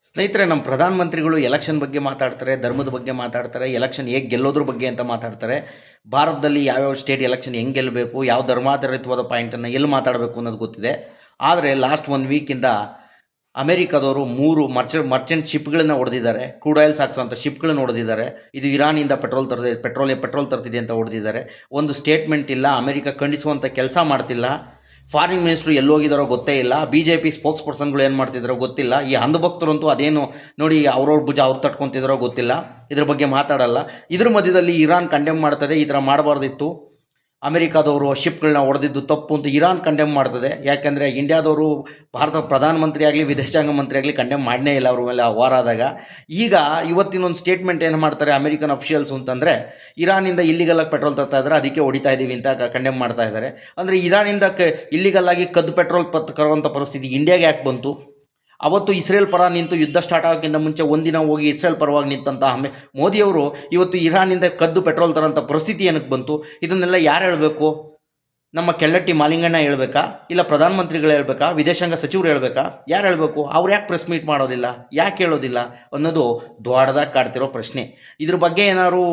ಸ್ನೇಹಿತರೆ, ನಮ್ಮ ಪ್ರಧಾನಮಂತ್ರಿಗಳು ಎಲೆಕ್ಷನ್ ಬಗ್ಗೆ ಮಾತಾಡ್ತಾರೆ, ಧರ್ಮದ ಬಗ್ಗೆ ಮಾತಾಡ್ತಾರೆ, ಎಲೆಕ್ಷನ್ ಹೇಗೆ ಗೆಲ್ಲೋದ್ರ ಬಗ್ಗೆ ಅಂತ ಮಾತಾಡ್ತಾರೆ. ಭಾರತದಲ್ಲಿ ಯಾವ್ಯಾವ ಸ್ಟೇಟ್ ಎಲೆಕ್ಷನ್ ಹೆಂಗೆ ಗೆಲ್ಲಬೇಕು, ಯಾವ ಧರ್ಮಾಧಾರಿತವಾದ ಪಾಯಿಂಟನ್ನು ಎಲ್ಲಿ ಮಾತಾಡಬೇಕು ಅನ್ನೋದು ಗೊತ್ತಿದೆ. ಆದರೆ ಲಾಸ್ಟ್ 1 ವೀಕಿಂದ ಅಮೆರಿಕದವರು 3 ಮರ್ಚೆಂಟ್ ಶಿಪ್ಗಳನ್ನ ಹೊಡೆದಿದ್ದಾರೆ. ಕ್ರೂಡ್ ಆಯಿಲ್ ಸಾಗಿಸುವಂಥ ಶಿಪ್ಗಳನ್ನ ಹೊಡೆದಿದ್ದಾರೆ. ಇದು ಇರಾನಿಂದ ಪೆಟ್ರೋಲ್ ತರ್ತಿದೆ ಅಂತ ಹೊಡೆದಿದ್ದಾರೆ. ಒಂದು ಸ್ಟೇಟ್ಮೆಂಟ್ ಇಲ್ಲ. ಅಮೆರಿಕ ಖಂಡಿಸುವಂಥ ಕೆಲಸ ಮಾಡ್ತಿಲ್ಲ. ಫಾರಿನ್ ಮಿನಿಸ್ಟ್ರು ಎಲ್ಲೋಗಿದ್ದಾರೋ ಗೊತ್ತೇ ಇಲ್ಲ. BJP ಸ್ಪೋಕ್ಸ್ ಪರ್ಸನ್ಗಳು ಏನು ಮಾಡ್ತಿದ್ದಾರೋ ಗೊತ್ತಿಲ್ಲ. ಈ ಅಂಧಭಕ್ತರಂತೂ ಅದೇನು ನೋಡಿ ಅವ್ರವ್ರ ಭುಜ ಅವ್ರು ತಟ್ಕೊತಿದ್ದಾರೋ ಗೊತ್ತಿಲ್ಲ. ಇದ್ರ ಬಗ್ಗೆ ಮಾತಾಡಲ್ಲ. ಇದ್ರ ಮಧ್ಯದಲ್ಲಿ ಇರಾನ್ ಕಂಡೆಮ್ ಮಾಡ್ತದೆ, ಈ ಥರ ಮಾಡಬಾರ್ದಿತ್ತು, ಅಮೆರಿಕಾದವರು ಶಿಪ್ಗಳನ್ನ ಹೊಡೆದಿದ್ದು ತಪ್ಪು ಅಂತ ಇರಾನ್ ಕಂಡೆಮ್ ಮಾಡ್ತದೆ. ಯಾಕೆಂದರೆ ಇಂಡಿಯಾದವರು ಭಾರತ ಪ್ರಧಾನಮಂತ್ರಿ ಆಗಲಿ ವಿದೇಶಾಂಗ ಮಂತ್ರಿ ಆಗಲಿ ಕಂಡೆಮ್ ಮಾಡನೇ ಇಲ್ಲ ಅವ್ರ ಮೇಲೆ ವಾರ ಆದಾಗ. ಈಗ ಇವತ್ತಿನೊಂದು ಸ್ಟೇಟ್ಮೆಂಟ್ ಏನು ಮಾಡ್ತಾರೆ ಅಮೆರಿಕನ್ ಅಫಿಷಿಯಲ್ಸ್ ಅಂತಂದರೆ, ಇರಾನಿಂದ ಇಲ್ಲಿಗಲ್ಲಾಗಿ ಪೆಟ್ರೋಲ್ ತರ್ತಾ ಇದ್ದಾರೆ, ಅದಕ್ಕೆ ಹೊಡಿತಾ ಇದ್ದೀವಿ ಅಂತ ಕಂಡೆಮ್ ಮಾಡ್ತಾ ಇದ್ದಾರೆ. ಅಂದರೆ ಇರಾನಿಂದ ಇಲ್ಲಿಗಲ್ಲಾಗಿ ಕದ್ದು ಪೆಟ್ರೋಲ್ ಕರುವಂಥ ಪರಿಸ್ಥಿತಿ ಇಂಡಿಯಾಗೆ ಯಾಕೆ ಬಂತು? ಅವತ್ತು ಇಸ್ರೇಲ್ ಪರ ನಿಂತು ಯುದ್ಧ ಸ್ಟಾರ್ಟ್ ಆಗೋಕ್ಕಿಂತ ಮುಂಚೆ ಒಂದಿನ ಹೋಗಿ ಇಸ್ರೇಲ್ ಪರವಾಗಿ ನಿಂತಂಥ ಮೋದಿಯವರು ಇವತ್ತು ಇರಾನಿಂದ ಕದ್ದು ಪೆಟ್ರೋಲ್ ತರೋಂಥ ಪರಿಸ್ಥಿತಿ ಏನಕ್ಕೆ ಬಂತು? ಇದನ್ನೆಲ್ಲ ಯಾರು ಹೇಳಬೇಕು? ನಮ್ಮ ಕೆಳ್ಳಟ್ಟಿ ಮಾಲಿಂಗಣ್ಣ ಹೇಳಬೇಕಾ? ಇಲ್ಲ ಪ್ರಧಾನಮಂತ್ರಿಗಳು ಹೇಳಬೇಕಾ? ವಿದೇಶಾಂಗ ಸಚಿವರು ಹೇಳಬೇಕಾ? ಯಾರು ಹೇಳಬೇಕು? ಅವ್ರು ಯಾಕೆ ಪ್ರೆಸ್ ಮೀಟ್ ಮಾಡೋದಿಲ್ಲ, ಯಾಕೆ ಹೇಳೋದಿಲ್ಲ ಅನ್ನೋದು ದೊಡ್ಡದಾಗಿ ಕಾಡ್ತಿರೋ ಪ್ರಶ್ನೆ. ಇದ್ರ ಬಗ್ಗೆ ಏನಾದ್ರು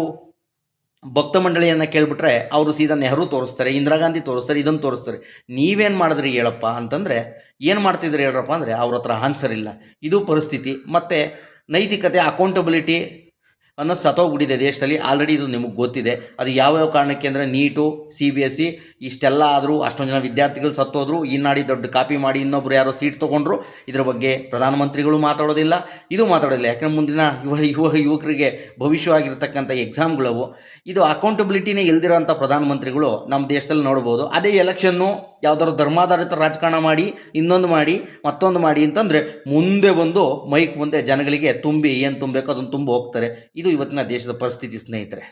ಭಕ್ತ ಮಂಡಳಿಯನ್ನು ಕೇಳಿಬಿಟ್ರೆ ಅವರು ಸೀದಾ ನೆಹರು ತೋರಿಸ್ತಾರೆ, ಇಂದಿರಾ ಗಾಂಧಿ ತೋರಿಸ್ತಾರೆ, ಇದನ್ನು ತೋರಿಸ್ತಾರೆ. ನೀವೇನು ಮಾಡಿದ್ರಿ ಹೇಳಪ್ಪ ಅಂತಂದರೆ, ಏನು ಮಾಡ್ತಿದ್ರಿ ಹೇಳಪ್ಪ ಅಂದರೆ ಅವ್ರ ಹತ್ರ ಆನ್ಸರ್ ಇಲ್ಲ. ಇದು ಪರಿಸ್ಥಿತಿ. ಮತ್ತು ನೈತಿಕತೆ, ಅಕೌಂಟಬಿಲಿಟಿ ಅನ್ನೋದು ಸತ್ತೋಗ್ಬಿಟ್ಟಿದೆ ದೇಶದಲ್ಲಿ. ಆಲ್ರೆಡಿ ಇದು ನಿಮಗೆ ಗೊತ್ತಿದೆ. ಅದು ಯಾವ್ಯಾವ ಕಾರಣಕ್ಕೆ ಅಂದರೆ ನೀಟು, CBSE ಇಷ್ಟೆಲ್ಲ ಆದರೂ ಅಷ್ಟೊಂದು ಜನ ವಿದ್ಯಾರ್ಥಿಗಳು ಸತ್ತೋದ್ರು. ಈ ನಾಡಿ ದೊಡ್ಡ ಕಾಪಿ ಮಾಡಿ ಇನ್ನೊಬ್ರು ಯಾರೋ ಸೀಟ್ ತೊಗೊಂಡ್ರು. ಇದ್ರ ಬಗ್ಗೆ ಪ್ರಧಾನಮಂತ್ರಿಗಳು ಮಾತಾಡೋದಿಲ್ಲ, ಇದು ಮಾತಾಡೋದಿಲ್ಲ. ಯಾಕಂದರೆ ಮುಂದಿನ ಯುವಕರಿಗೆ ಭವಿಷ್ಯವಾಗಿರ್ತಕ್ಕಂಥ ಎಕ್ಸಾಮ್ಗಳವು. ಇದು ಅಕೌಂಟಬಿಲಿಟಿನೇ ಇಲ್ದಿರೋಂಥ ಪ್ರಧಾನಮಂತ್ರಿಗಳು ನಮ್ಮ ದೇಶದಲ್ಲಿ ನೋಡ್ಬೋದು. ಅದೇ ಎಲೆಕ್ಷನ್ನು ಯಾವುದಾದ್ರು ಧರ್ಮಾಧಾರಿತ ರಾಜಕಾರಣ ಮಾಡಿ, ಇನ್ನೊಂದು ಮಾಡಿ, ಮತ್ತೊಂದು ಮಾಡಿ ಅಂತಂದರೆ ಮುಂದೆ ಬಂದು ಮೈಕ್ ಮುಂದೆ ಜನಗಳಿಗೆ ತುಂಬಿ ಏನು ತುಂಬಬೇಕು ಅದನ್ನು ತುಂಬ ಹೋಗ್ತಾರೆ. ಇದು ಇವತ್ತಿನ ದೇಶದ ಪರಿಸ್ಥಿತಿ ಸ್ನೇಹಿತರೆ.